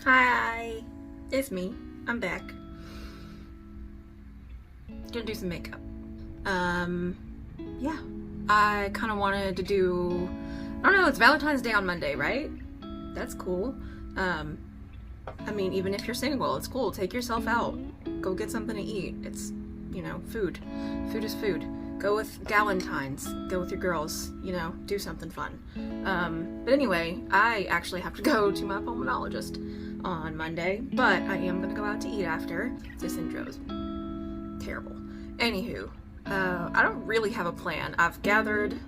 Hi, it's me. I'm back. Gonna do some makeup. Yeah. I kind of wanted to do, I don't know, it's Valentine's Day on Monday, right? That's cool. I mean, even if you're single, it's cool. Take yourself out. Go get something to eat. It's, you know, food. Food is food. Go with Galentine's. Go with your girls. You know, do something fun. But anyway, I actually have to go to my pulmonologist on Monday, but I am gonna go out to eat after. This intro is terrible. Anywho, I don't really have a plan. I've gathered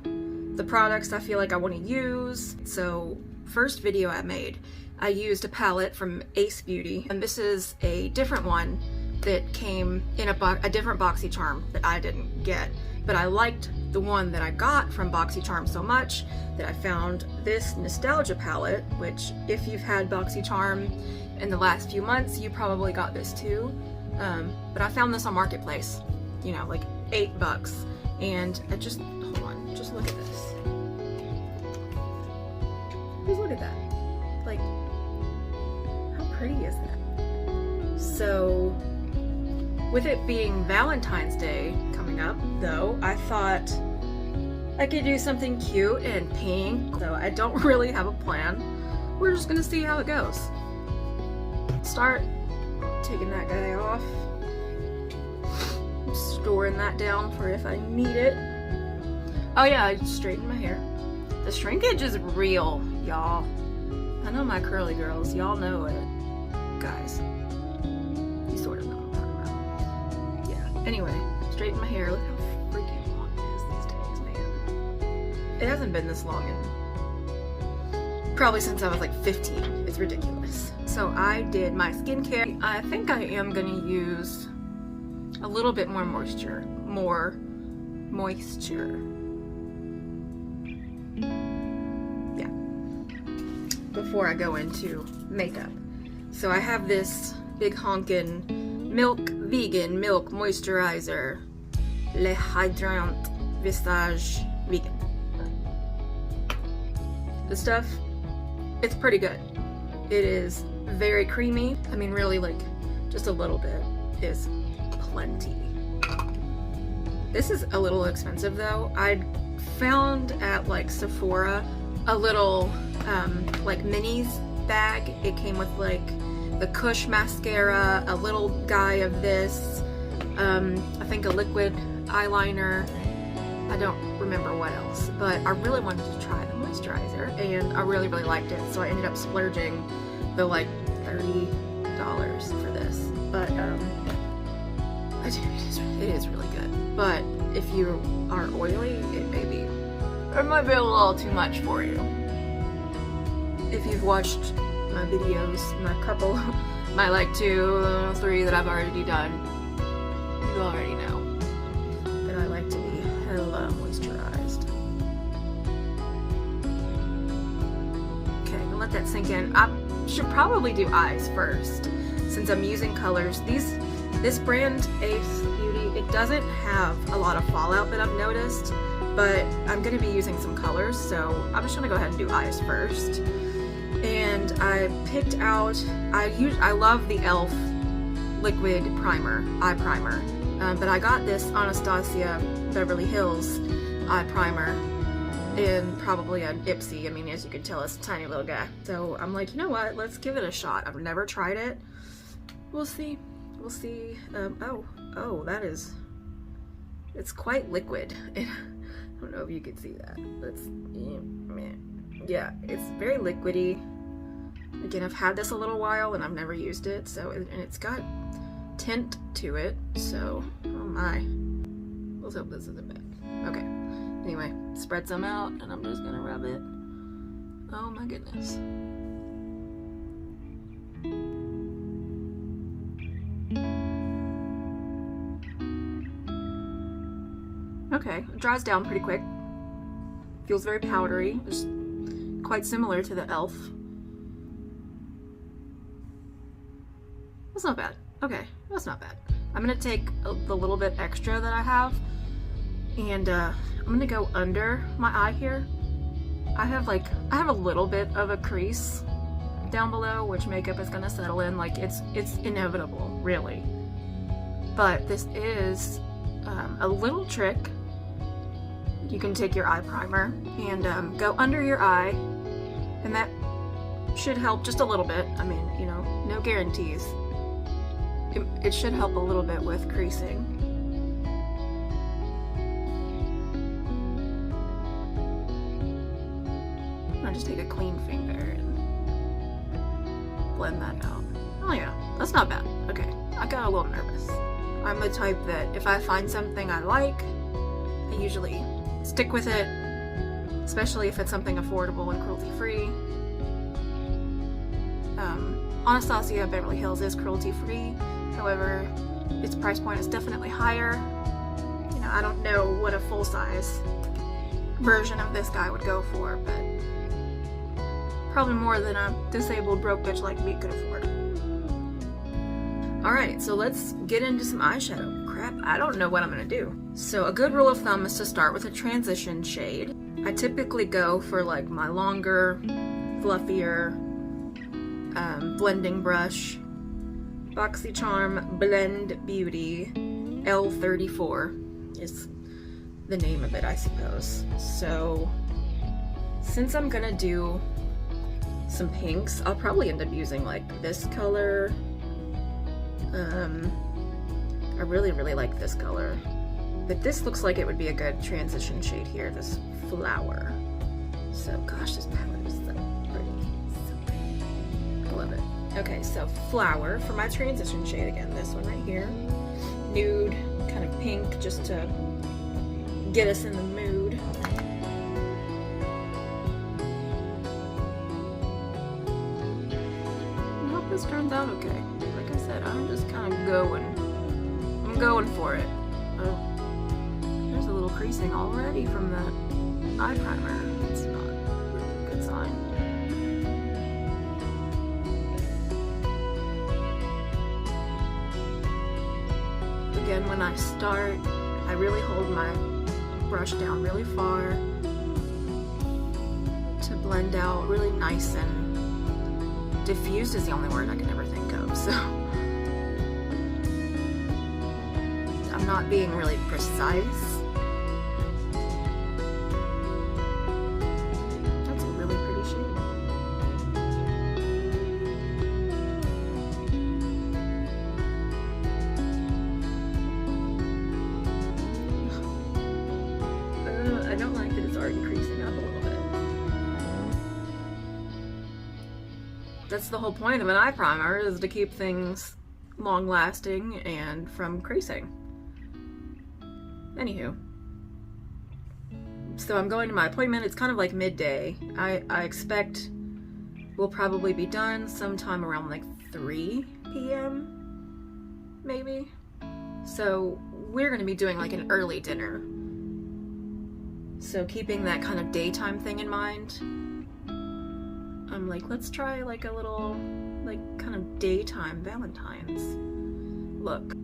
the products I feel like I want to use. So, first video I made, I used a palette from Ace Beauty, and this is a different one that came in a different BoxyCharm that I didn't get. But I liked the one that I got from BoxyCharm so much that I found this Nostalgia palette, which if you've had BoxyCharm in the last few months, you probably got this too. But I found this on Marketplace, you know, like $8. And I just, hold on, just look at this. Just look at that. Like, how pretty is that? So, with it being Valentine's Day coming up, though, I thought I could do something cute and pink, so I don't really have a plan. We're just gonna see how it goes. Start taking that guy off. I'm storing that down for if I need it. Oh yeah, I straightened my hair. The shrinkage is real, y'all. I know my curly girls, y'all know it. Guys, you sort of know what I'm talking about. Yeah, anyway, straighten my hair. Look how freaking long it is these days, man. It hasn't been this long in probably since I was like 15. It's ridiculous. So I did my skincare. I think I am gonna use a little bit more moisture. Yeah. Before I go into makeup. So I have this big honkin' vegan milk moisturizer. Le Hydrant Visage Vegan. This stuff, it's pretty good. It is very creamy. I mean, really, like, just a little bit is plenty. This is a little expensive though. I found at like Sephora a little like minis bag. It came with like the Kush mascara, a little guy of this, I think a liquid eyeliner. I don't remember what else, but I really wanted to try the moisturizer and I really liked it, so I ended up splurging the like $30 for this. But it is really good. But if you are oily, it might be a little too much for you. If you've watched my videos, my like 2, 3 that I've already done, you already know that I like to be hella moisturized. Okay, I'm gonna let that sink in. I should probably do eyes first, since I'm using colors. This brand, Ace Beauty, it doesn't have a lot of fallout that I've noticed, but I'm going to be using some colors, so I'm just going to go ahead and do eyes first. And I picked out, I love the e.l.f. liquid primer, eye primer, but I got this Anastasia Beverly Hills eye primer in probably an Ipsy. I mean, as you can tell, it's a tiny little guy. So I'm like, you know what, let's give it a shot. I've never tried it. We'll see. We'll see. Oh, that is, it's quite liquid. I don't know if you can see that. That's, yeah, it's very liquidy. Again, I've had this a little while and I've never used it, so, and it's got tint to it, so, oh my. Let's hope this isn't bad. Okay, anyway, spread some out and I'm just gonna rub it. Oh my goodness. Okay, it dries down pretty quick. Feels very powdery. It's quite similar to the e.l.f. That's not bad. Okay, that's not bad. I'm gonna take the little bit extra that I have, and I'm gonna go under my eye here. I have a little bit of a crease down below, which makeup is gonna settle in. Like it's inevitable, really. But this is a little trick. You can take your eye primer and go under your eye, and that should help just a little bit. I mean, you know, no guarantees. It should help a little bit with creasing. I'll just take a clean finger and blend that out. Oh yeah, that's not bad. Okay, I got a little nervous. I'm the type that if I find something I like, I usually stick with it, especially if it's something affordable and cruelty-free. Anastasia Beverly Hills is cruelty-free, however, its price point is definitely higher. You know, I don't know what a full-size version of this guy would go for, but probably more than a disabled broke bitch like me could afford. Alright, so let's get into some eyeshadow. Crap, I don't know what I'm gonna do. So a good rule of thumb is to start with a transition shade. I typically go for like my longer, fluffier blending brush. BoxyCharm Blend Beauty L34 is the name of it, I suppose. So since I'm gonna do some pinks, I'll probably end up using like this color. I really like this color, but this looks like it would be a good transition shade here, this flower. So gosh, this palette is so pretty, so pretty. I love it. Okay, so flower for my transition shade, again, this one right here. Nude, kind of pink, just to get us in the mood. I hope this turns out okay. Like I said, I'm just kind of going for it. Oh, there's a little creasing already from that eye primer. It's not really a good sign. Again, when I start, I really hold my brush down really far to blend out really nice, and diffused is the only word I can ever think of, so I'm not being really precise. That's a really pretty shade. I don't like that it's already creasing up a little bit. That's the whole point of an eye primer, is to keep things long lasting and from creasing. Anywho, so I'm going to my appointment. It's kind of like midday. I expect we'll probably be done sometime around like 3 p.m. maybe. So we're going to be doing like an early dinner. So keeping that kind of daytime thing in mind, I'm like, let's try like a little like kind of daytime Valentine's look.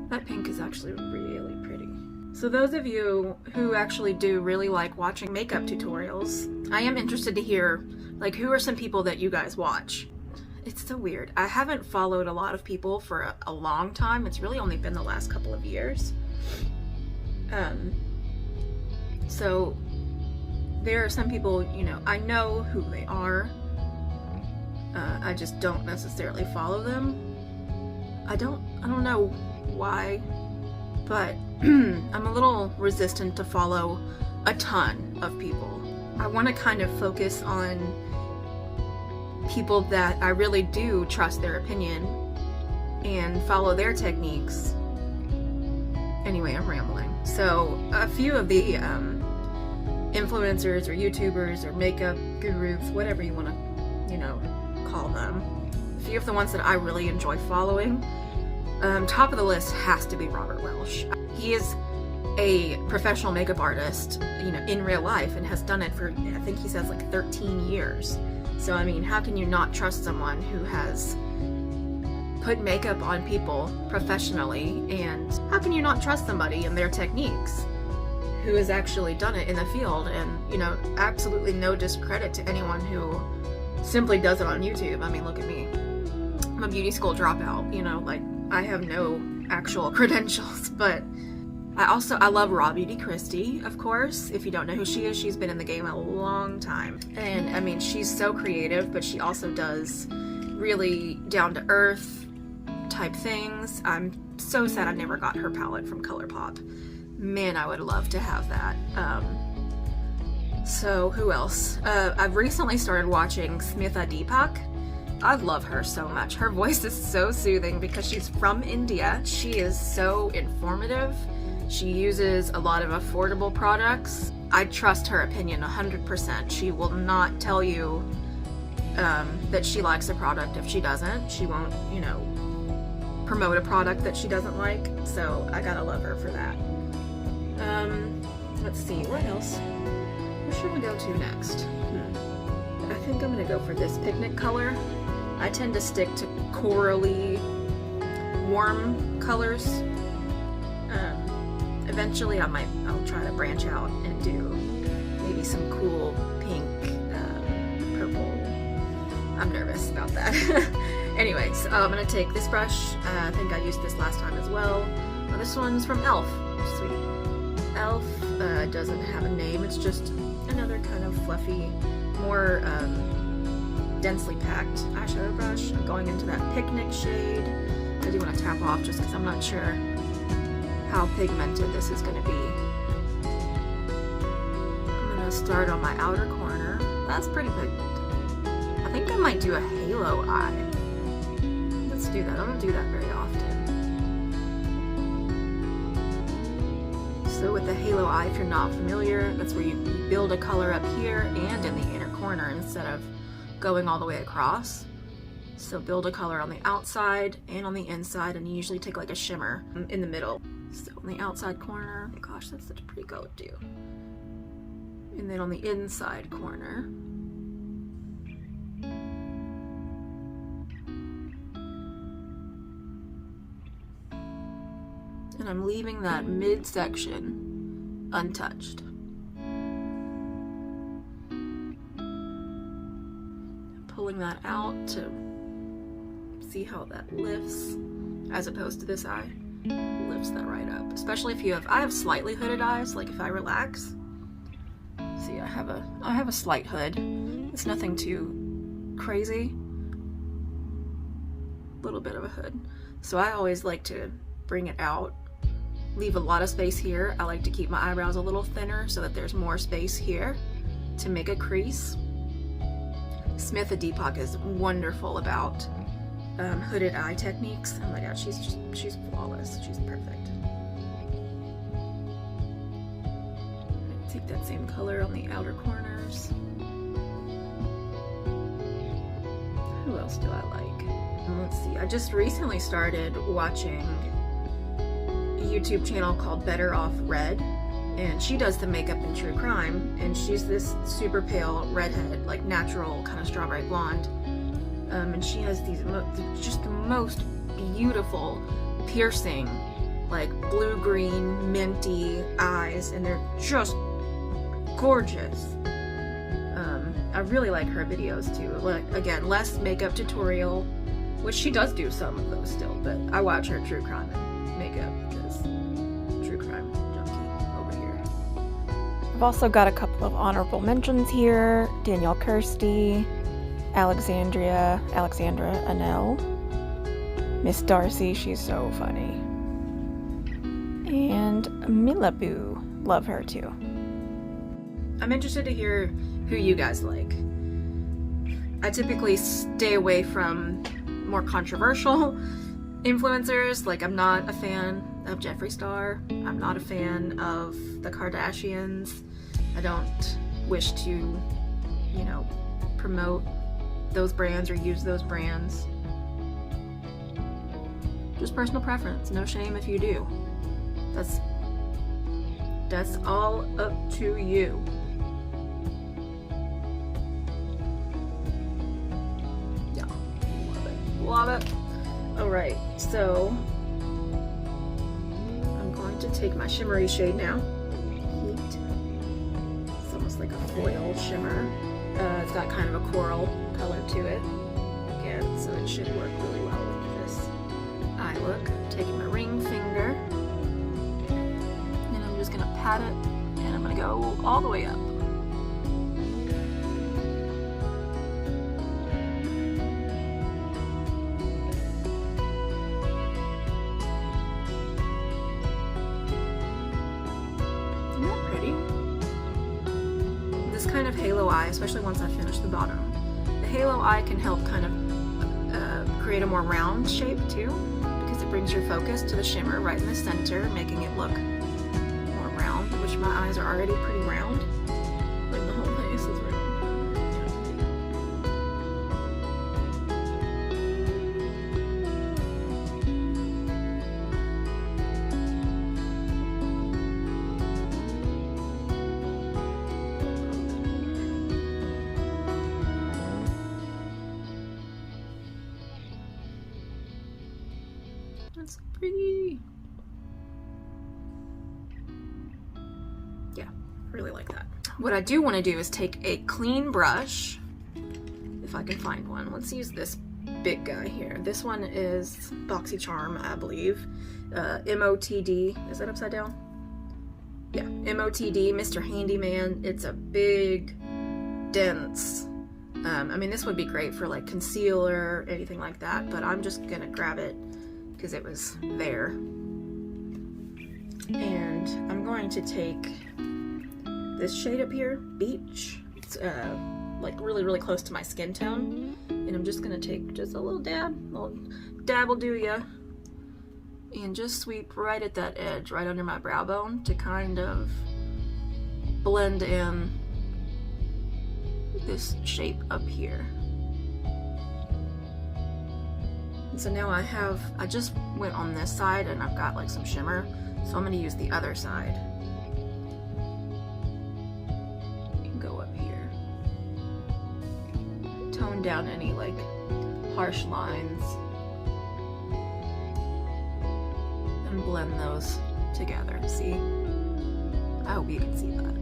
That pink is actually really pretty. So those of you who actually do really like watching makeup tutorials, I am interested to hear, like, who are some people that you guys watch? It's so weird. I haven't followed a lot of people for a long time. It's really only been the last couple of years. So there are some people, you know, I know who they are. I just don't necessarily follow them. I don't know why, but I'm a little resistant to follow a ton of people. I want to kind of focus on people that I really do trust their opinion and follow their techniques. Anyway, I'm rambling. So a few of the influencers or YouTubers or makeup gurus, whatever you want to, you know, call them, a few of the ones that I really enjoy following, top of the list has to be Robert Welsh. He is a professional makeup artist, you know, in real life, and has done it for, I think he says, like 13 years. So I mean, how can you not trust someone who has put makeup on people professionally, and how can you not trust somebody and their techniques who has actually done it in the field, and you know, absolutely no discredit to anyone who simply does it on YouTube. I mean, look at me. I'm a beauty school dropout, you know, like I have no actual credentials, but I love Raw Beauty Christie, of course. If you don't know who she is, she's been in the game a long time. And I mean, she's so creative, but she also does really down-to-earth type things. I'm so sad I never got her palette from ColourPop. Man, I would love to have that. So who else? I've recently started watching Smitha Deepak. I love her so much. Her voice is so soothing because she's from India. She is so informative. She uses a lot of affordable products. I trust her opinion 100%. She will not tell you that she likes a product if she doesn't. She won't, you know, promote a product that she doesn't like. So I gotta love her for that. Let's see, what else? Where should we go to next? I think I'm gonna go for this picnic color. I tend to stick to corally, warm colors. Eventually I'll try to branch out and do maybe some cool pink, purple. I'm nervous about that. Anyways, I'm gonna take this brush. I think I used this last time as well. This one's from e.l.f. Sweet. e.l.f. Doesn't have a name. It's just another kind of fluffy, more densely packed eyeshadow brush. I'm going into that picnic shade. I do want to tap off just because I'm not sure how pigmented this is going to be. I'm going to start on my outer corner. That's pretty pigmented. I think I might do a halo eye. Let's do that. I don't do that very often. So with the halo eye, if you're not familiar, that's where you build a color up here and in the inner corner instead of going all the way across. So build a color on the outside and on the inside, and you usually take like a shimmer in the middle. So on the outside corner, gosh, that's such a pretty color too. And then on the inside corner, and I'm leaving that midsection untouched. Pulling that out to see how that lifts, as opposed to this eye. Lifts that right up, especially if you have, I have slightly hooded eyes, like if I relax. See, I have a slight hood. It's nothing too crazy. A little bit of a hood. So I always like to bring it out, leave a lot of space here. I like to keep my eyebrows a little thinner so that there's more space here to make a crease. Smitha Deepak is wonderful about hooded eye techniques. Oh my god, she's flawless. She's perfect. Take that same color on the outer corners. Who else do I like? Let's see. I just recently started watching a YouTube channel called Better Off Red, and she does the makeup in true crime, and she's this super pale redhead, like natural kind of strawberry blonde. And she has these just the most beautiful, piercing, like blue-green, minty eyes, and they're just gorgeous. I really like her videos too. Like, again, less makeup tutorial, which she does do some of those still, but I watch her true crime and makeup because true crime junkie over here. I've also got a couple of honorable mentions here. Danielle Kirsty, Alexandra Anel, Miss Darcy, she's so funny, and Millaboo, love her too. I'm interested to hear who you guys like. I typically stay away from more controversial influencers. Like, I'm not a fan of Jeffree Star. I'm not a fan of the Kardashians. I don't wish to, you know, promote those brands or use those brands. Just personal preference. No shame if you do. That's all up to you. Yeah, love it. Alright, so I'm going to take my shimmery shade now. like a foil shimmer. It's got kind of a coral color to it. Again, so it should work really well with this eye look. Taking my ring finger, and I'm just gonna pat it, and I'm gonna go all the way up. Kind of halo eye, especially once I finish the bottom. The halo eye can help kind of create a more round shape too, because it brings your focus to the shimmer right in the center, making it look more round, which my eyes are already pretty round. Like the whole face is round. That's pretty. Yeah, really like that. What I do want to do is take a clean brush, if I can find one. Let's use this big guy here. This one is BoxyCharm, I believe. MOTD, is that upside down? Yeah, MOTD, Mr. Handyman. It's a big, dense, I mean, this would be great for like concealer, anything like that, but I'm just gonna grab it because it was there. And I'm going to take this shade up here, Beach. It's like really, really close to my skin tone. And I'm just gonna take just a little dab will do ya. And just sweep right at that edge, right under my brow bone, to kind of blend in this shape up here. And so now I just went on this side and I've got like some shimmer, so I'm gonna use the other side. And go up here. Tone down any like harsh lines. And blend those together, see? I hope you can see that.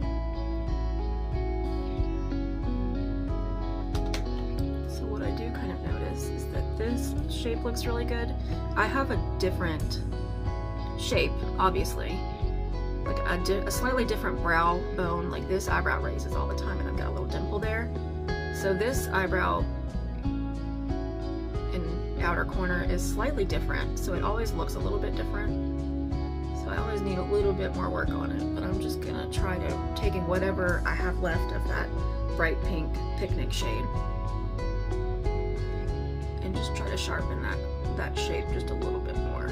This shape looks really good. I have a different shape, obviously, like a slightly different brow bone. Like this eyebrow raises all the time and I've got a little dimple there. So this eyebrow in outer corner is slightly different, so it always looks a little bit different. So I always need a little bit more work on it, but I'm just gonna try to taking whatever I have left of that bright pink picnic shade. Just try to sharpen that shape just a little bit more.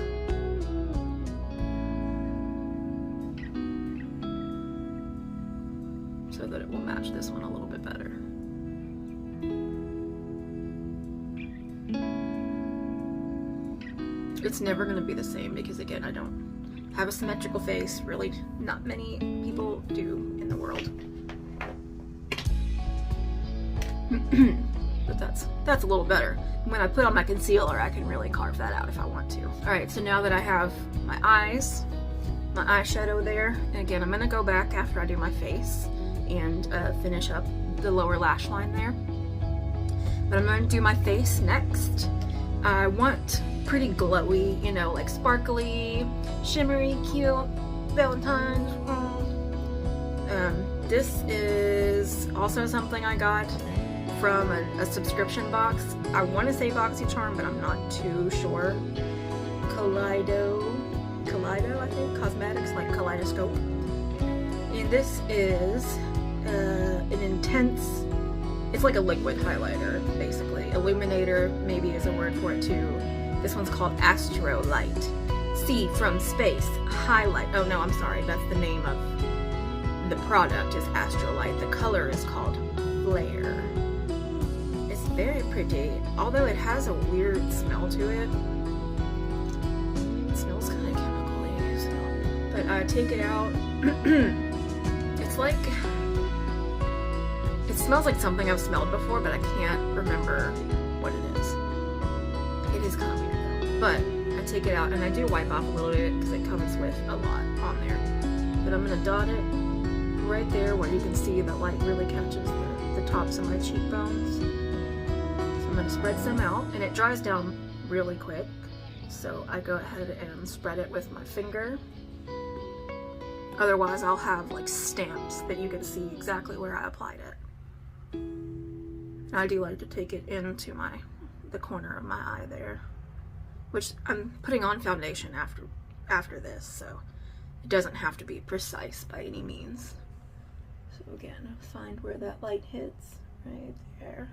So that it will match this one a little bit better. It's never going to be the same because, again, I don't have a symmetrical face. Really, not many people do in the world. But that's a little better. When I put on my concealer, I can really carve that out if I want to. Alright, so now that I have my eyes, my eyeshadow there, and again, I'm gonna go back after I do my face and finish up the lower lash line there. But I'm gonna do my face next. I want pretty glowy, you know, like sparkly, shimmery, cute, Valentine's. This is also something I got from a subscription box. I want to say BoxyCharm, but I'm not too sure. Kaleido, I think, cosmetics, like kaleidoscope. And this is an intense, it's like a liquid highlighter, basically. Illuminator, maybe is a word for it too. This one's called Astro Light. See from space, highlight. Oh no, I'm sorry, that's the name of the product, is Astro Light. The color is called Flare. Very pretty, although it has a weird smell to it. It smells kind of chemical-y, so. But I take it out. It's like, it smells like something I've smelled before, but I can't remember what it is. It is kind of weird though. But I take it out and I do wipe off a little bit because it comes with a lot on there. But I'm gonna dot it right there where you can see the light really catches the tops of my cheekbones. So I'm going to spread some out, and it dries down really quick. So I go ahead and spread it with my finger. Otherwise I'll have like stamps that you can see exactly where I applied it. I do like to take it into the corner of my eye there, which I'm putting on foundation after this, so it doesn't have to be precise by any means. So again, find where that light hits, right there.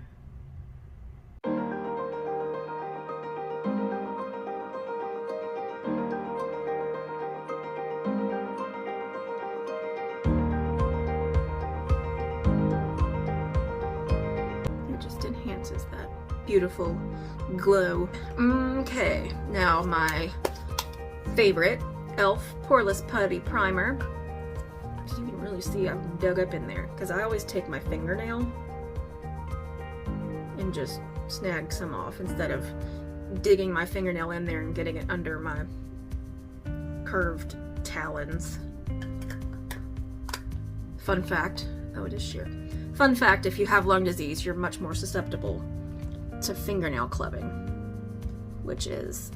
Enhances that beautiful glow. Okay, now my favorite e.l.f. Poreless Putty Primer. As you can really see, I've dug up in there because I always take my fingernail and just snag some off instead of digging my fingernail in there and getting it under my curved talons. Fun fact, oh, it is sheer. Fun fact, if you have lung disease, you're much more susceptible to fingernail clubbing, which is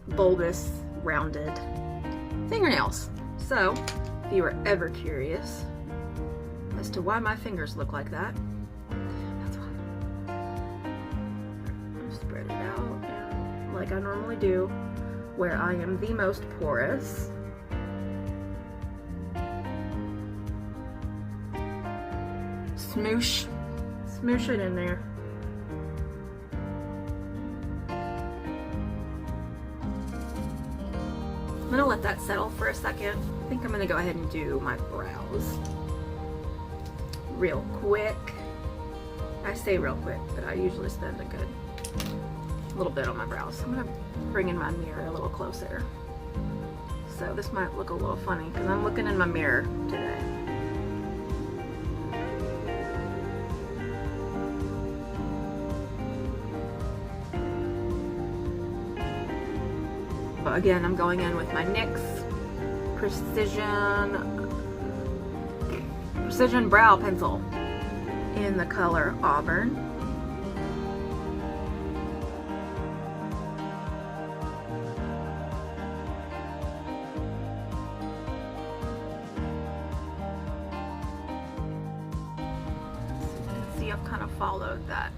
bulbous, rounded fingernails. So, if you were ever curious as to why my fingers look like that, that's why. I'll spread it out like I normally do, where I am the most porous. Smoosh it in there. I'm gonna let that settle for a second. I think I'm gonna go ahead and do my brows real quick. I say real quick, but I usually spend a good little bit on my brows. I'm gonna bring in my mirror a little closer. So this might look a little funny because I'm looking in my mirror today. Again, I'm going in with my NYX Precision Brow Pencil in the color Auburn. So you can see I've kind of followed that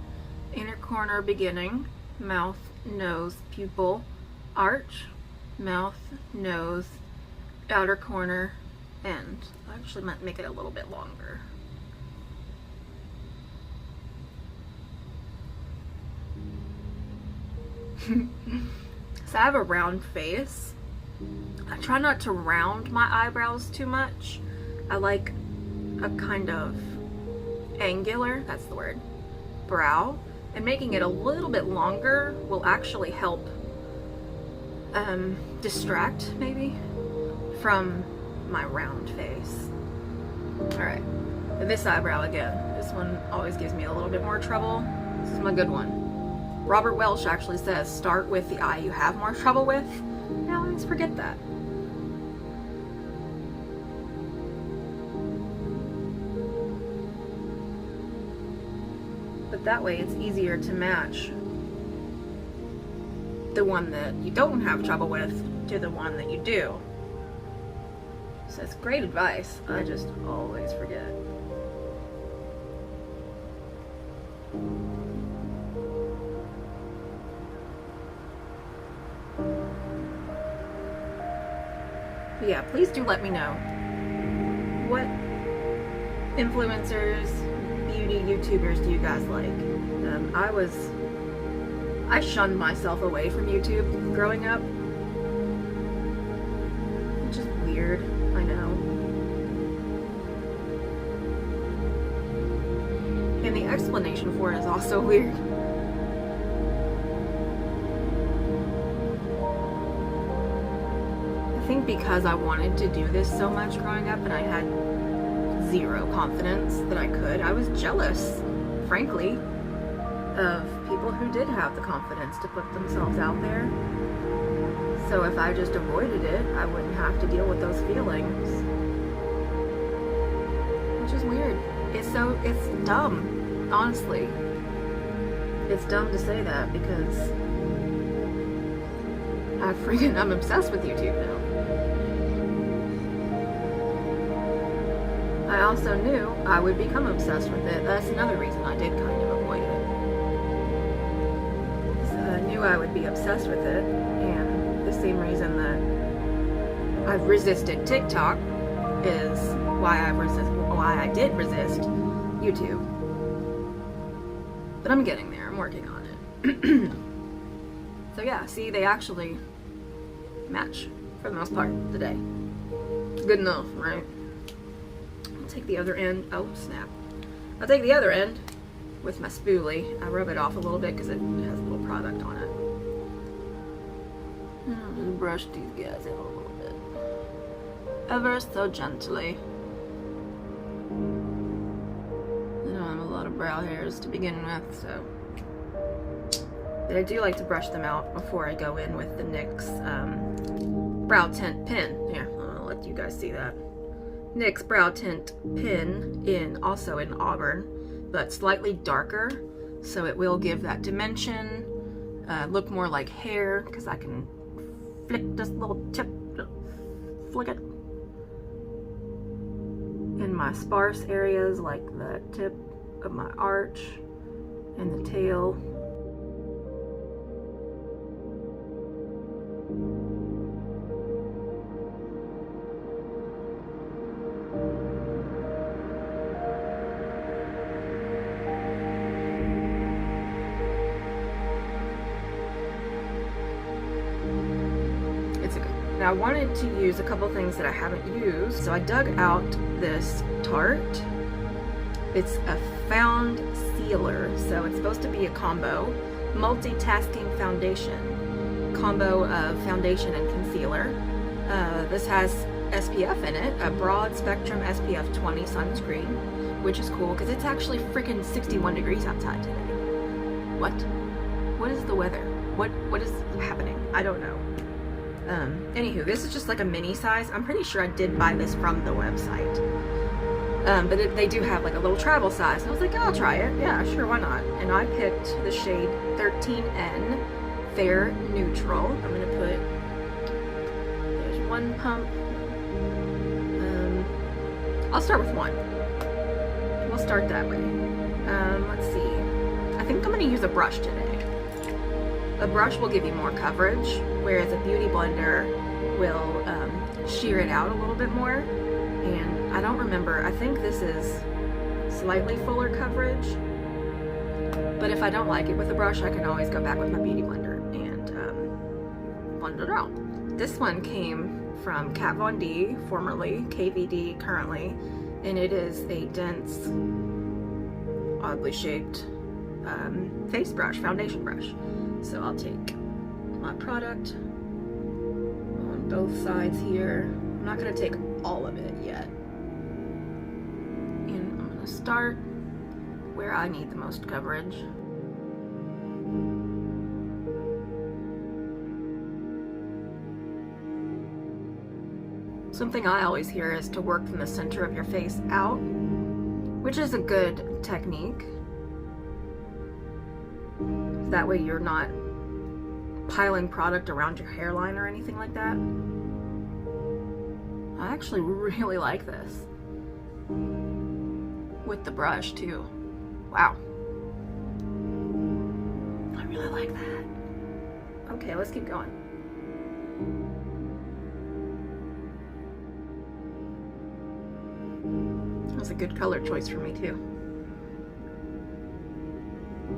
inner corner beginning, mouth, nose, pupil, arch, mouth, nose, outer corner, end. I actually might make it a little bit longer. So I have a round face. I try not to round my eyebrows too much. I like a kind of angular, that's the word, brow, and making it a little bit longer will actually help distract maybe from my round face. Alright, this eyebrow again. This one always gives me a little bit more trouble. This is my good one. Robert Welsh actually says start with the eye you have more trouble with. Now I always forget that. But that way it's easier to match the one that you don't have trouble with to the one that you do. So it's great advice. I just always forget. But yeah, please do let me know what influencers, beauty YouTubers do you guys like? I shunned myself away from YouTube growing up, which is weird, I know. And the explanation for it is also weird. I think because I wanted to do this so much growing up and I had zero confidence that I could, I was jealous, frankly, of people who did have the confidence to put themselves out there. So if I just avoided it, I wouldn't have to deal with those feelings. which is weird. It's dumb, honestly. It's dumb to say that because I'm obsessed with YouTube now. I also knew I would become obsessed with it. That's another reason I did kind of avoid it. So I knew I would be obsessed with it, and the same reason that I've resisted TikTok is why I did resist YouTube. But I'm getting there. I'm working on it. So yeah, see, they actually match for the most part today. Good enough, right? I'll take the other end. Oh, snap. I'll take the other end with my spoolie. I rub it off a little bit because it has a little product on it. I'll just brush these guys out a little bit. Ever so gently. I don't have a lot of brow hairs to begin with, so. But I do like to brush them out before I go in with the NYX Brow Tint Pen. Here, I'll let you guys see that. NYX Brow Tint Pen also in Auburn, but slightly darker, so it will give that dimension, look more like hair, because I can flick this little tip, flick it in my sparse areas, like the tip of my arch and the tail. Now I wanted to use a couple things that I haven't used, so I dug out this Tarte. It's a found sealer, so it's supposed to be a combo, multitasking foundation, combo of foundation and concealer. This has SPF in it, a broad spectrum SPF 20 sunscreen, which is cool because it's actually freaking 61 degrees outside today. What? What is the weather? What is happening? I don't know. Anywho, this is just like a mini size. I'm pretty sure I did buy this from the website. But they do have like a little travel size. And I was like, oh, I'll try it. Yeah, sure, why not? And I picked the shade 13N Fair Neutral. I'm gonna put, there's one pump. I'll start with one. We'll start that way. Let's see. I think I'm gonna use a brush today. A brush will give you more coverage, whereas a beauty blender will shear it out a little bit more. And I don't remember, I think this is slightly fuller coverage, but if I don't like it with a brush, I can always go back with my beauty blender and blend it out. This one came from Kat Von D, formerly KVD currently, and it is a dense, oddly shaped face brush, foundation brush. So I'll take my product on both sides here. I'm not going to take all of it yet. And I'm going to start where I need the most coverage. Something I always hear is to work from the center of your face out, which is a good technique. That way you're not piling product around your hairline or anything like that. I actually really like this. With the brush too. Wow. I really like that. Okay, let's keep going. That was a good color choice for me too.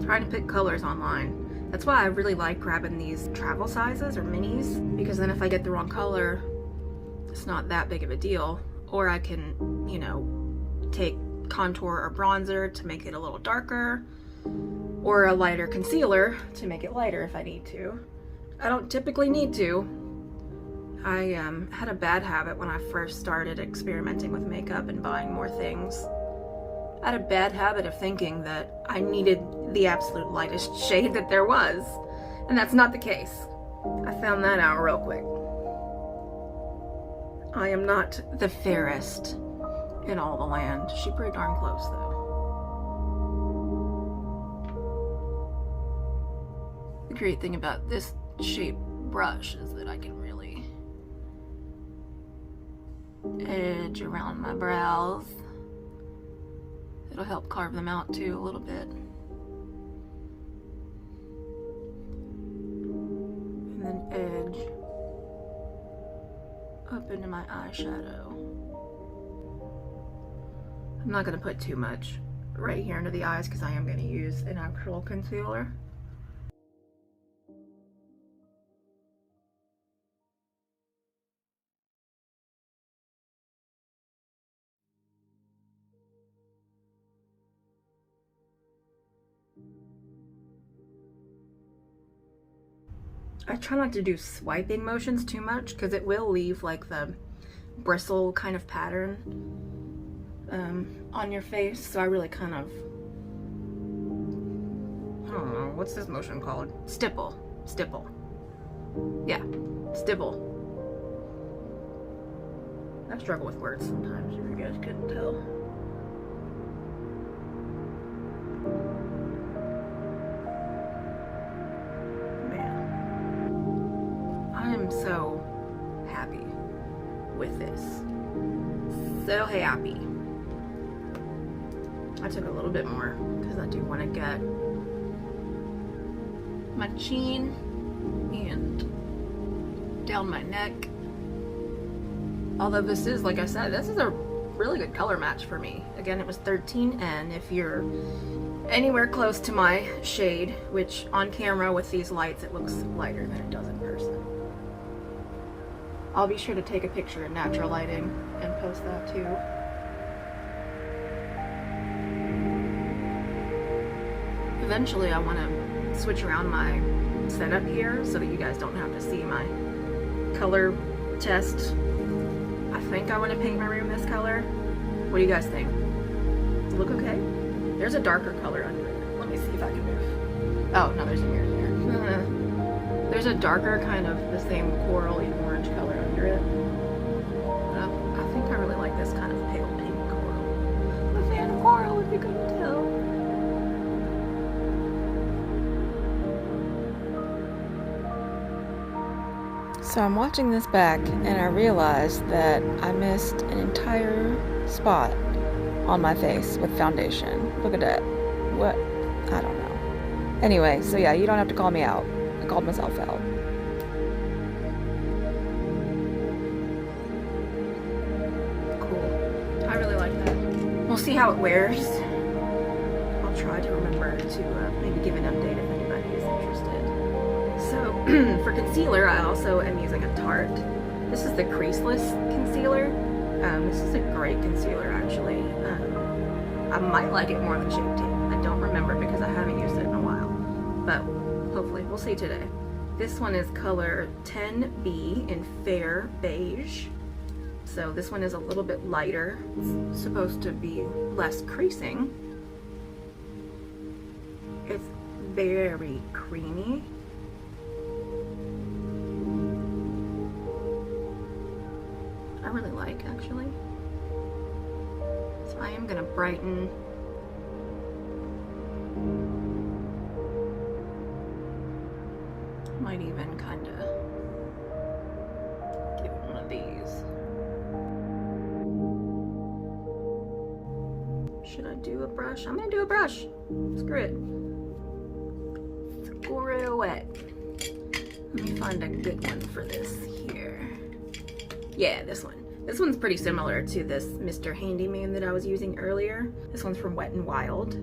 Trying to pick colors online. That's why I really like grabbing these travel sizes or minis, because then if I get the wrong color, it's not that big of a deal. Or I can, you know, take contour or bronzer to make it a little darker, or a lighter concealer to make it lighter if I need to. I don't typically need to. I had a bad habit when I first started experimenting with makeup and buying more things. I had a bad habit of thinking that I needed the absolute lightest shade that there was, and that's not the case. I found that out real quick. I am not the fairest in all the land. She's pretty darn close though. The great thing about this shaped brush is that I can really edge around my brows. It'll help carve them out too a little bit. And then edge up into my eyeshadow. I'm not going to put too much right here under the eyes because I am going to use an actual concealer. I try not to do swiping motions too much because it will leave like the bristle kind of pattern on your face. So I really kind of, I don't know, what's this motion called? Stipple. Yeah, stipple. I struggle with words sometimes, if you guys couldn't tell. So happy with this. So happy. I took a little bit more because I do want to get my chin and down my neck. Although this is, like I said, this is a really good color match for me. Again, it was 13, and if you're anywhere close to my shade, which on camera with these lights it looks lighter than it does in person. I'll be sure to take a picture in natural lighting and post that too. Eventually I want to switch around my setup here so that you guys don't have to see my color test. I think I want to paint my room this color. What do you guys think? Does it look okay? There's a darker color under it. Let me see if I can move. Oh, no, there's a mirror there. There's a darker kind of the same corally orange color under it. I think I really like this kind of pale pink coral. I'm a fan of coral, if you couldn't tell. So I'm watching this back and I realized that I missed an entire spot on my face with foundation. Look at that. What? I don't know. Anyway, so yeah, you don't have to call me out. I called myself out. Cool. I really like that. We'll see how it wears. I'll try to remember to maybe give an update if anybody is interested. So for concealer, I also am using a Tarte. This is the creaseless concealer. This is a great concealer, actually. I might like it more than Shape Tape. I don't remember because I haven't used it in a while. But hopefully, we'll see today. This one is color 10B in Fair Beige. So this one is a little bit lighter. It's supposed to be less creasing. It's very creamy. I really like, actually. So I am gonna brighten might even kind of give it one of these. Should I do a brush? I'm gonna do a brush. Screw it. Screw it. Let me find a good one for this here. Yeah, this one. This one's pretty similar to this Mr. Handyman that I was using earlier. This one's from Wet n Wild.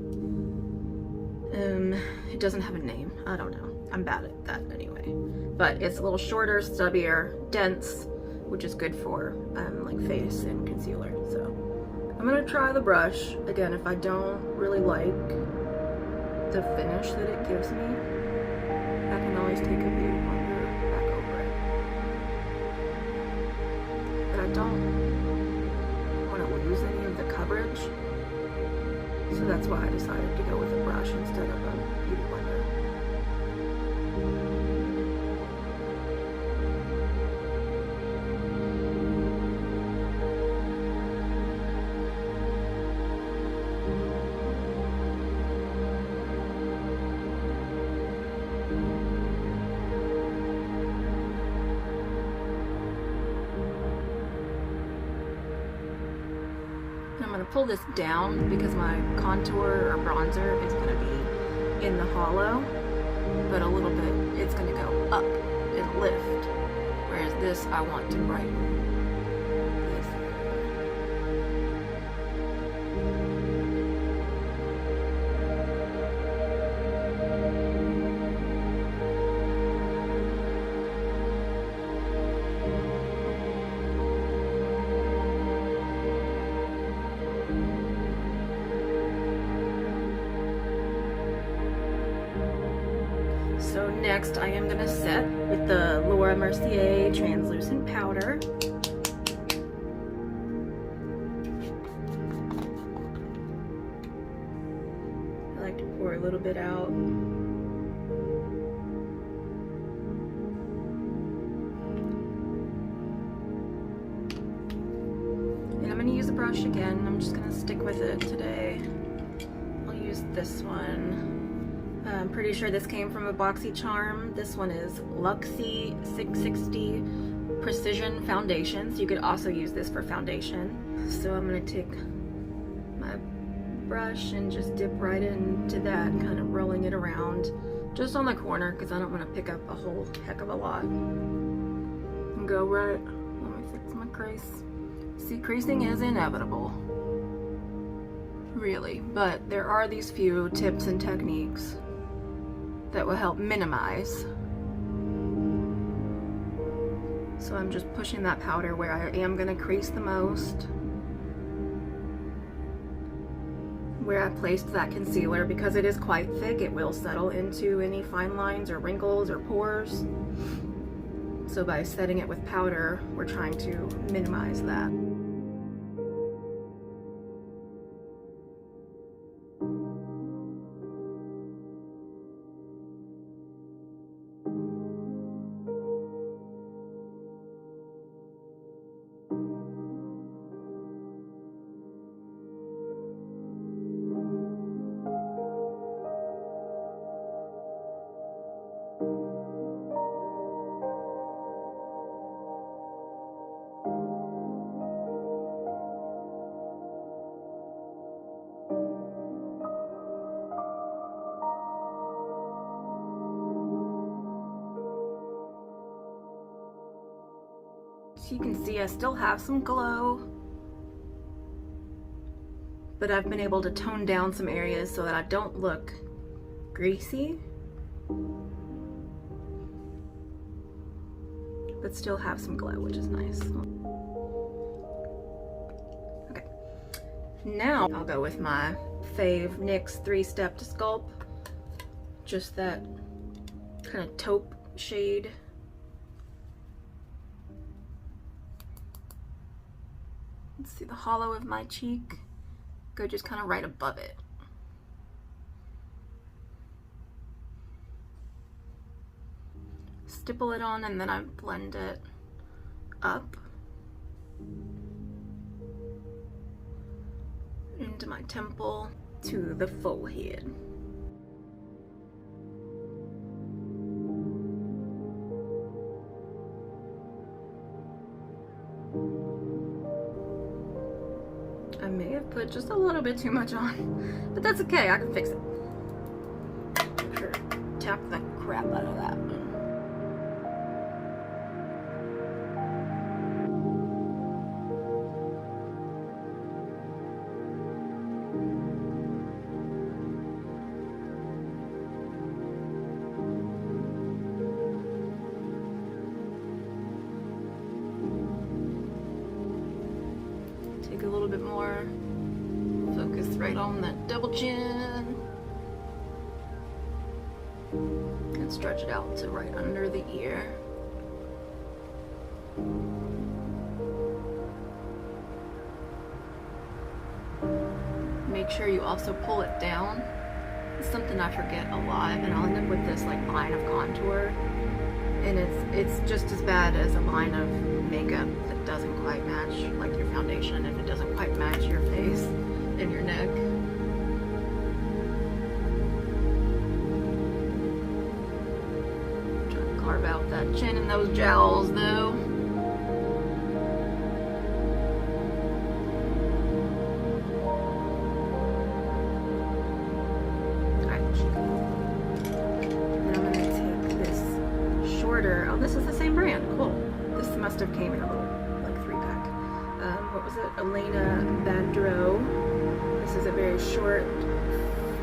It doesn't have a name. I don't know. I'm bad at that anyway. But it's a little shorter, stubbier, dense, which is good for like face and concealer. So I'm gonna try the brush. Again, if I don't really like the finish that it gives me, I can always take a beauty blender back over it. But I don't want to lose any of the coverage. So that's why I decided to go with a brush instead of a beauty blender. gonna pull this down because my contour or bronzer is gonna be in the hollow, but a little bit, it's gonna go up and lift, whereas this I want to brighten. So next I am going to set with the Laura Mercier translucent powder. I like to pour a little bit out. And I'm going to use a brush again. I'm just going to stick with it today. I'll use this one. I'm pretty sure this came from a BoxyCharm. This one is Luxie 660 Precision Foundation. So you could also use this for foundation. So I'm gonna take my brush and just dip right into that, kind of rolling it around just on the corner because I don't want to pick up a whole heck of a lot. And go right, let me fix my crease. See, creasing is inevitable, really, but there are these few tips and techniques that will help minimize. So I'm just pushing that powder where I am going to crease the most, where I placed that concealer. Because it is quite thick, it will settle into any fine lines or wrinkles or pores. So by setting it with powder, we're trying to minimize that. So you can see I still have some glow, but I've been able to tone down some areas so that I don't look greasy, but still have some glow, which is nice. Okay, now I'll go with my fave NYX 3-Step to Sculpt, just that kind of taupe shade. Let's see the hollow of my cheek. Go just kind of right above it. Stipple it on and then I blend it up into my temple to the forehead. I may have put just a little bit too much on, but that's okay, I can fix it. Sure, tap the crap out of that. Take a little bit more, focus right on that double chin, and stretch it out to right under the ear. Make sure you also pull it down. It's something I forget a lot, and I'll end up with this like line of contour, and it's just as bad as a line of makeup that doesn't quite match, like your foundation, if it doesn't quite match your face and your neck. Trying to carve out that chin and those jowls though. order. Oh, this is the same brand. Cool. This must have came in a little, like, 3-pack. What was it? Elena Badreau. This is a very short,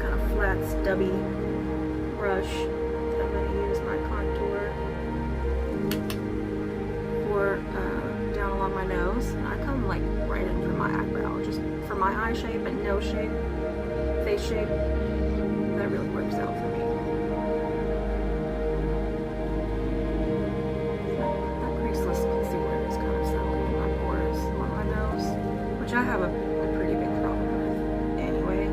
kind of flat, stubby brush that I'm going to use my contour for down along my nose. And I come, like, right in for my eyebrow, just for my eye shape and nose shape, face shape. That really works out for me. That creaseless concealer is kind of settling in my pores along my nose, which I have a pretty big problem with anyway.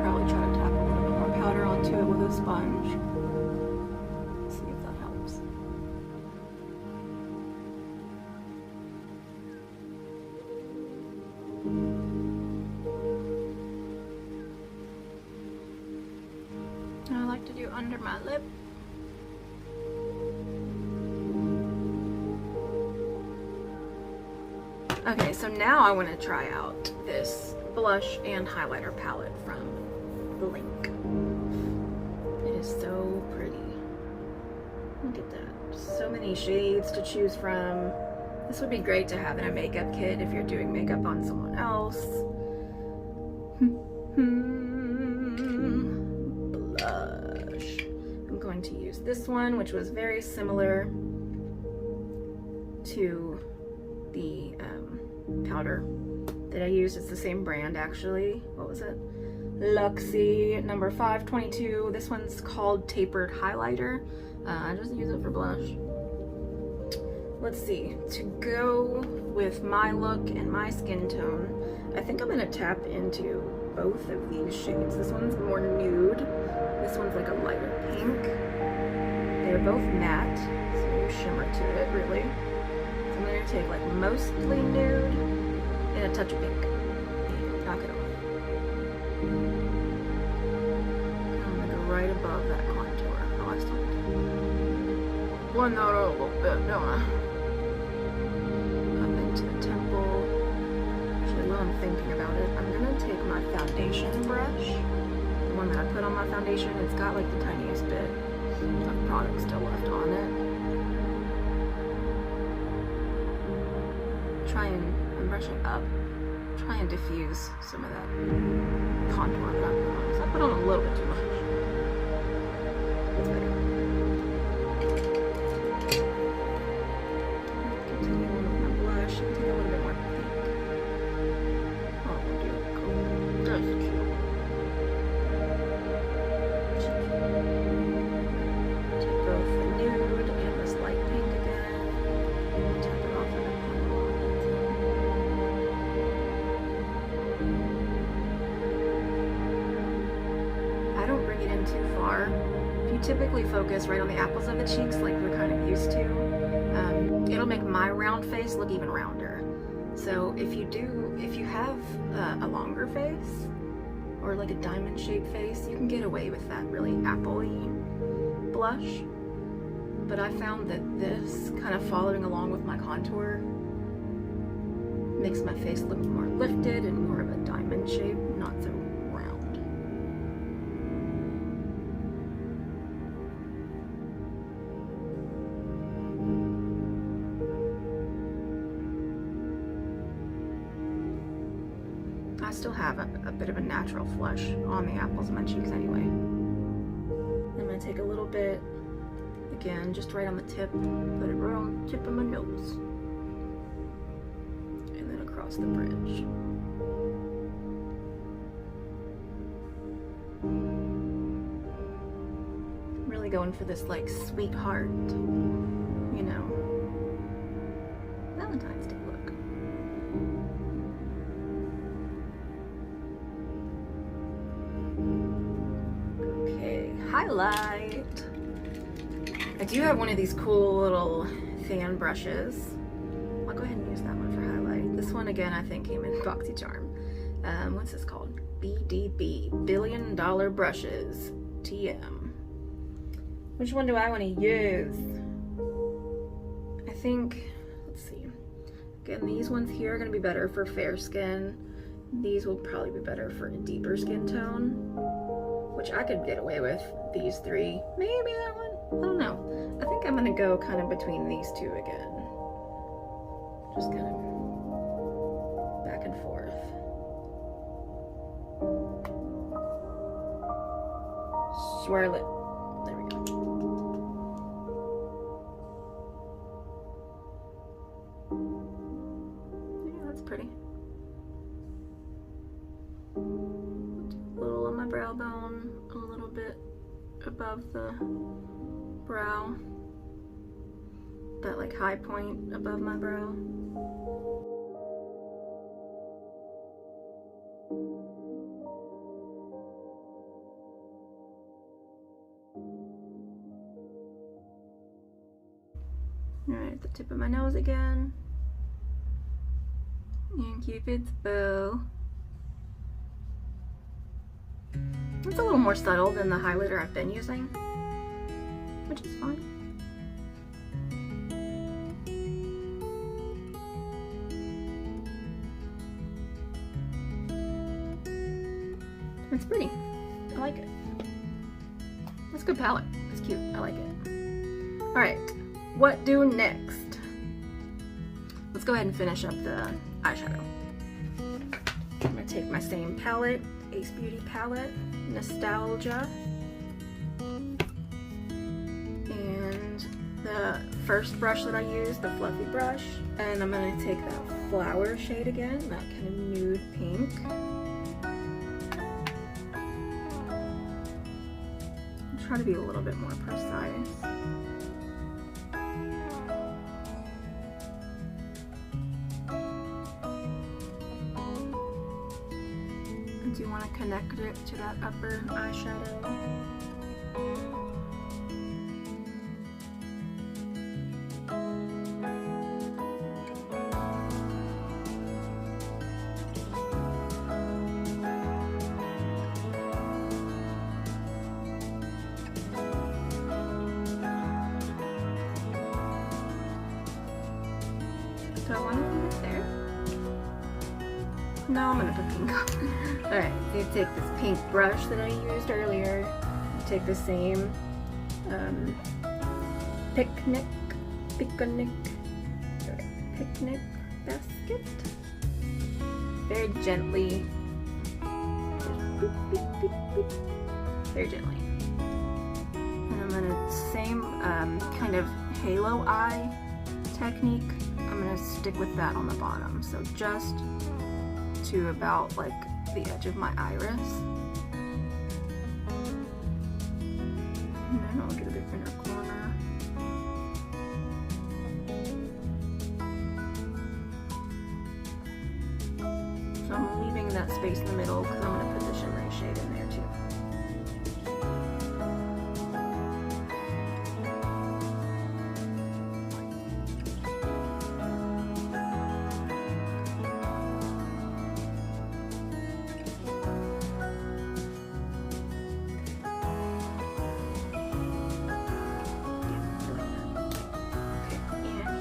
Probably try to tap a little bit more powder onto it with a sponge. See if that helps. I like to do under my lip. Okay, so now I want to try out this blush and highlighter palette from Blink. It is so pretty. Look at that. So many shades to choose from. This would be great to have in a makeup kit if you're doing makeup on someone else. Blush. I'm going to use this one, which was very similar to the powder that I used. It's the same brand, actually. What was it? Luxie number 522. This one's called Tapered Highlighter. I just use it for blush. Let's see. To go with my look and my skin tone, I think I'm gonna tap into both of these shades. This one's more nude. This one's like a lighter pink. They're both matte, so no shimmer to it, really. So I'm gonna take like mostly nude and a touch of pink. And knock it off. I'm gonna go right above that contour. Oh, I still need to blend that out a little bit, don't I? Up into the temple. Actually, while I'm thinking about it, I'm gonna take my foundation brush, the one that I put on my foundation. It's got like the tiniest bit of product still left on it. I'm brushing up, try and diffuse some of that contour that I put on. So I put on a little bit too much. That's better. Continue with my blush and take a little bit more pink. Oh, we'll do it. Cool. That's cute. Take both the nude and this light pink again. Tap it off in a I don't bring it in too far. If you typically focus right on the apples of the cheeks like we're kind of used to, it'll make my round face look even rounder. So if you have a longer face or like a diamond shaped face, you can get away with that really apple-y blush. But I found that this kind of following along with my contour makes my face look more lifted and more of a diamond shape, not so round. I still have a bit of a natural flush on the apples of my cheeks anyway. I'm going to take a little bit, again, just right on the tip, put it right on the tip of my nose, and then across the bridge. Really going for this like sweetheart, you know, Valentine's Day look. Highlight. I do have one of these cool little fan brushes. I'll go ahead and use that one for highlight. This one again I think came in BoxyCharm. What's this called? BDB, Billion Dollar Brushes, TM. Which one do I want to use? I think, let's see. Again, these ones here are going to be better for fair skin. These will probably be better for a deeper skin tone. which I could get away with these three. Maybe that one, I don't know. I think I'm gonna go kind of between these two again. Just kind of back and forth. Swirl it. There we go. Yeah, that's pretty. A little on my brow bone, a little bit above the brow. That like high point above my brow. Alright, at the tip of my nose again. And Cupid's bow. It's a little more subtle than the highlighter I've been using, which is fine. It's pretty. I like it. It's a good palette. It's cute. I like it. Alright, what do next? Let's go ahead and finish up the eyeshadow. I'm going to take my same palette, Ace Beauty palette, Nostalgia. And the first brush that I used, the fluffy brush. And I'm going to take that flower shade again, that kind of nude pink. Try to be a little bit more precise. And do you want to connect it to that upper eyeshadow? Do I want to leave it there? No, I'm going to put pink on. Alright, so you take this pink brush that I used earlier. You take the same picnic basket. Very gently. Boop, boop, boop, boop. Very gently. And I'm going to, same kind of halo eye technique. I'm going to stick with that on the bottom, so just to about like the edge of my iris. And then I'll do the inner corner. So I'm leaving that space in the middle because I'm going to put the shimmery shade in there too.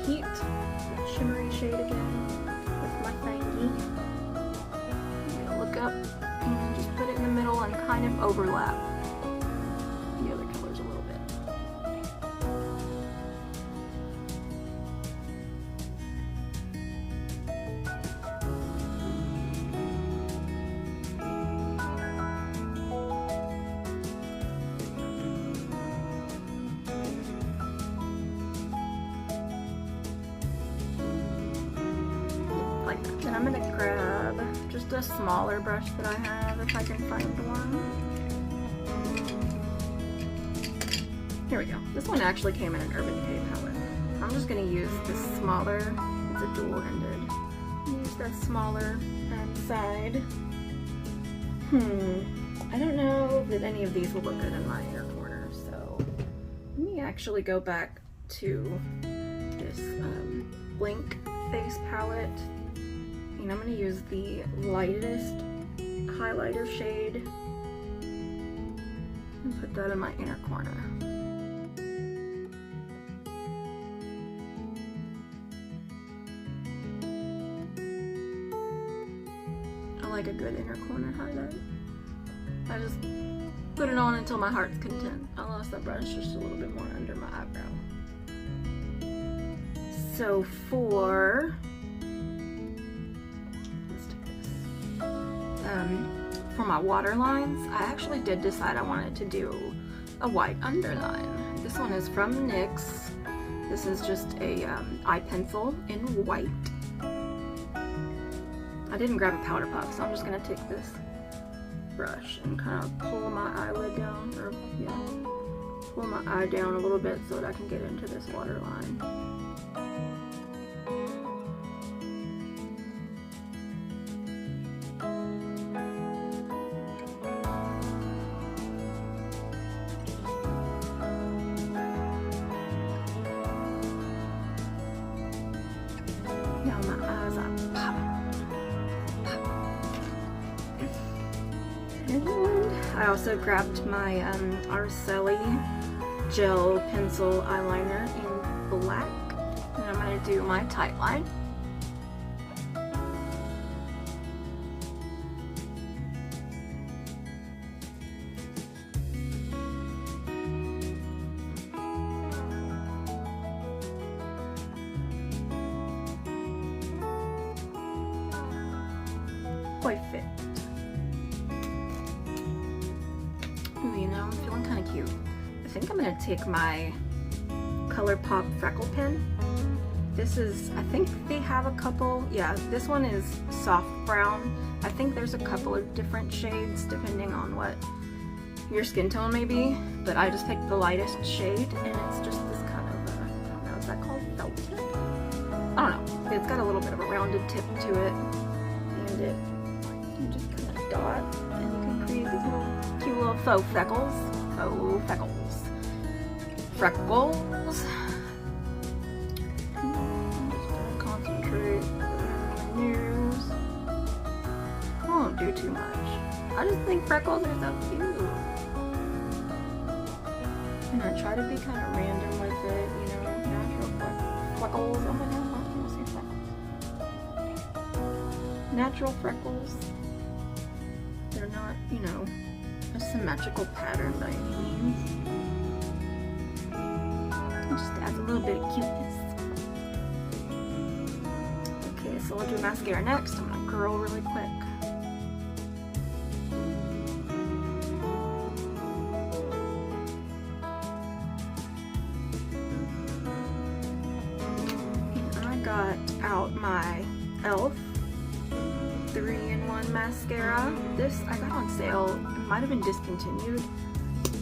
Heat, shimmery shade again with my thingy. I'm gonna look up and just put it in the middle and kind of overlap the other colors a little bit. And I'm gonna grab just a smaller brush that I have, if I can find one. Here we go. This one actually came in an Urban Decay palette. I'm just gonna use this smaller, it's a dual-ended. Use that smaller side. I don't know that any of these will look good in my inner corner, so let me actually go back to this Blink face palette. And I'm going to use the lightest highlighter shade and put that in my inner corner. I like a good inner corner highlight. I just Put it on until my heart's content. I lost that brush just a little bit more under my eyebrow. So for my water lines, I actually did decide I wanted to do a white underline. This one is from NYX. This is just a eye pencil in white. I didn't grab a powder puff, so I'm just gonna take this brush and kind of pull my eyelid down, or yeah, pull my eye down a little bit so that I can get into this water line. Now my eyes are pop. And I also grabbed my Arcelli gel pencil eyeliner in black, and I'm going to do my tight line. Quite fit. Ooh, you know, I'm feeling kind of cute. I think I'm gonna take my ColourPop freckle pen. This is, I think they have a couple, yeah, this one is soft brown. I think there's a couple of different shades depending on what your skin tone may be, but I just picked the lightest shade, and it's just this kind of, I don't know, is that called felt tip? I don't know. It's got a little bit of a rounded tip to it, and it, you just kind of dot, and you can create these little cute little faux freckles. Faux freckles. Freckles. I'm just gonna concentrate on my nose. I won't do too much. I just think freckles are so cute. And I try to be kind of random with it, you know, natural freckles. Oh my god, I want to say freckles. Natural freckles. They're not, you know, a symmetrical pattern by any means. It just adds a little bit of cuteness. Okay, so I'll do mascara next. I'm gonna curl really quick. And I got out my e.l.f. 3-in-1 mascara. This I got on sale. It might have been discontinued,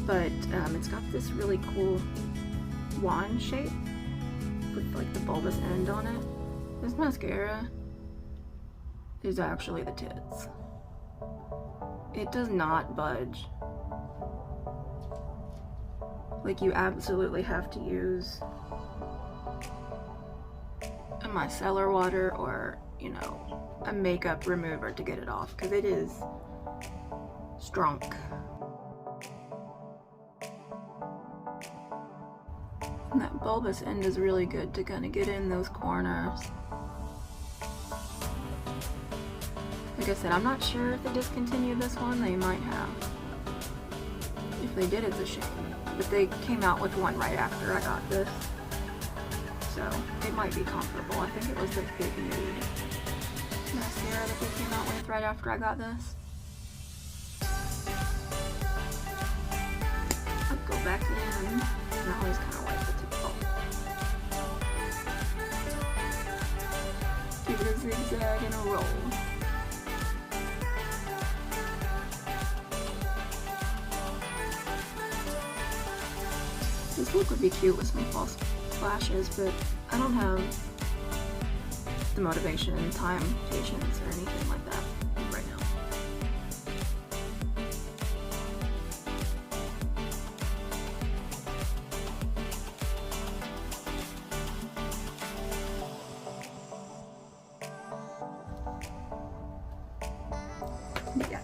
but it's got this really cool wand shape with like the bulbous end on it. This mascara is actually the tits. It does not budge. Like, you absolutely have to use a micellar water or, you know, a makeup remover to get it off, because it is strong. And that bulbous end is really good to kind of get in those corners. Like I said, I'm not sure if they discontinued this one. They might have. If they did, it's a shame. But they came out with one right after I got this, so it might be comparable. I think it was the Big Nude mascara that they came out with right after I got this. I'll go back in, and I always kind of wipe the tip off. Give it a zigzag and a roll. This look would be cute with some false lashes, but I don't have the motivation and time, patience, or anything like that right now. Yes.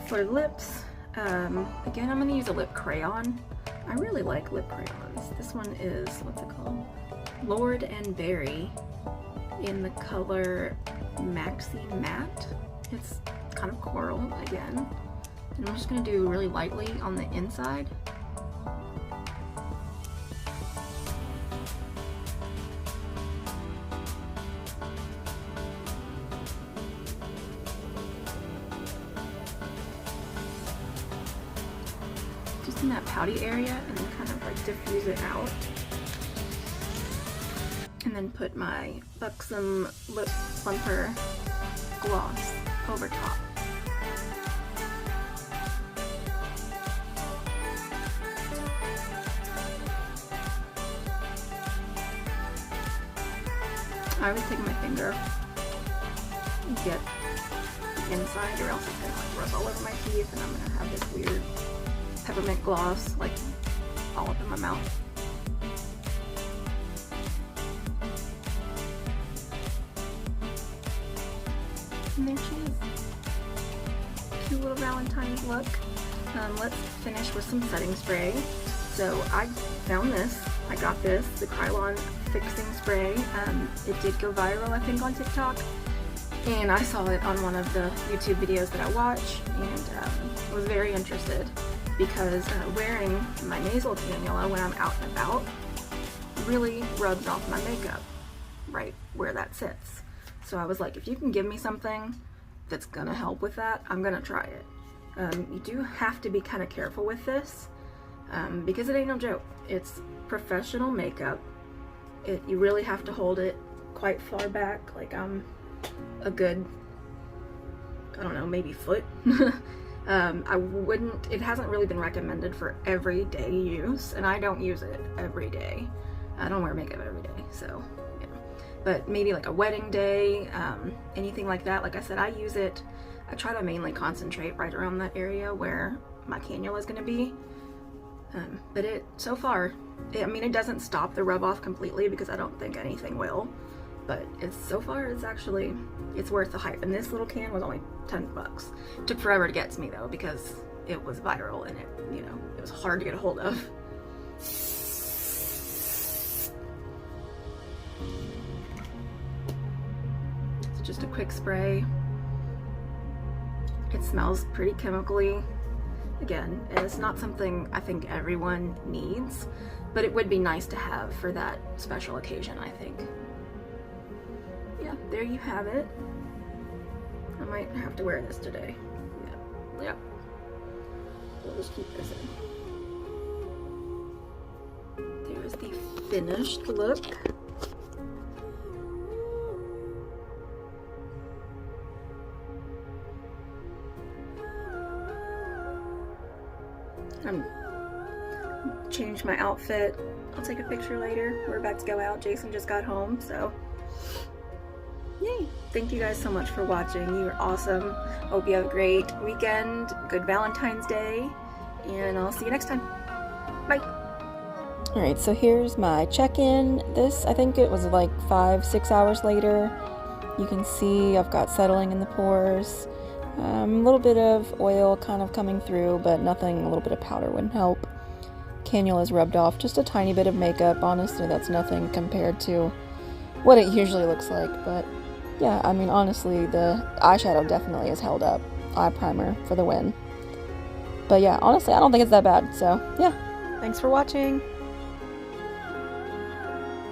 For lips, again, I'm going to use a lip crayon. I really like lip crayons. This one is, what's it called? Lord and Berry in the color Maxi Matte. It's kind of coral again. And I'm just going to do really lightly on the inside. Just in that pouty area, and then kind of like diffuse it out. And then put my Buxom Lip Plumper gloss over top. I always take my finger and get the inside, or else it's gonna like rub all over my teeth, and I'm gonna have this weird peppermint gloss like all up in my mouth. And there she is. Cute little Valentine's look. Let's finish with some setting spray. So I found this. I got this, the Krylon Fixing Spray. It did go viral, I think, on TikTok. And I saw it on one of the YouTube videos that I watch, and was very interested because wearing my nasal cannula when I'm out and about really rubs off my makeup right where that sits. So I was like, if you can give me something that's gonna help with that, I'm gonna try it. You do have to be kind of careful with this because it ain't no joke. It's professional makeup. You really have to hold it quite far back, like I'm a good, I don't know, maybe foot. It hasn't really been recommended for everyday use, and I don't use it every day. I don't wear makeup every day, so yeah. But maybe like a wedding day, anything like that. Like I said, I use it, I try to mainly concentrate right around that area where my cannula is going to be. But so far, it doesn't stop the rub off completely because I don't think anything will. But so far, it's worth the hype. And this little can was only 10 bucks. It took forever to get to me though because it was viral and it was hard to get a hold of. It's just a quick spray. It smells pretty chemically. Again, it's not something I think everyone needs, but it would be nice to have for that special occasion, I think. Yeah, there you have it. I might have to wear this today. Yeah. We'll just keep this in. There's the finished look. Changed my outfit. I'll take a picture later. We're about to go out. Jason just got home, so yay. Thank you guys so much for watching. You are awesome. Hope you have a great weekend. Good Valentine's Day, and I'll see you next time. Bye. Alright, so here's my check-in. I think it was like 5-6 hours later. You can see I've got settling in the pores. A little bit of oil kind of coming through, but nothing, a little bit of powder wouldn't help. Cannula's rubbed off, just a tiny bit of makeup. Honestly, that's nothing compared to what it usually looks like, but yeah, honestly, the eyeshadow definitely is held up. Eye primer for the win. But yeah, honestly, I don't think it's that bad, so yeah. Thanks for watching.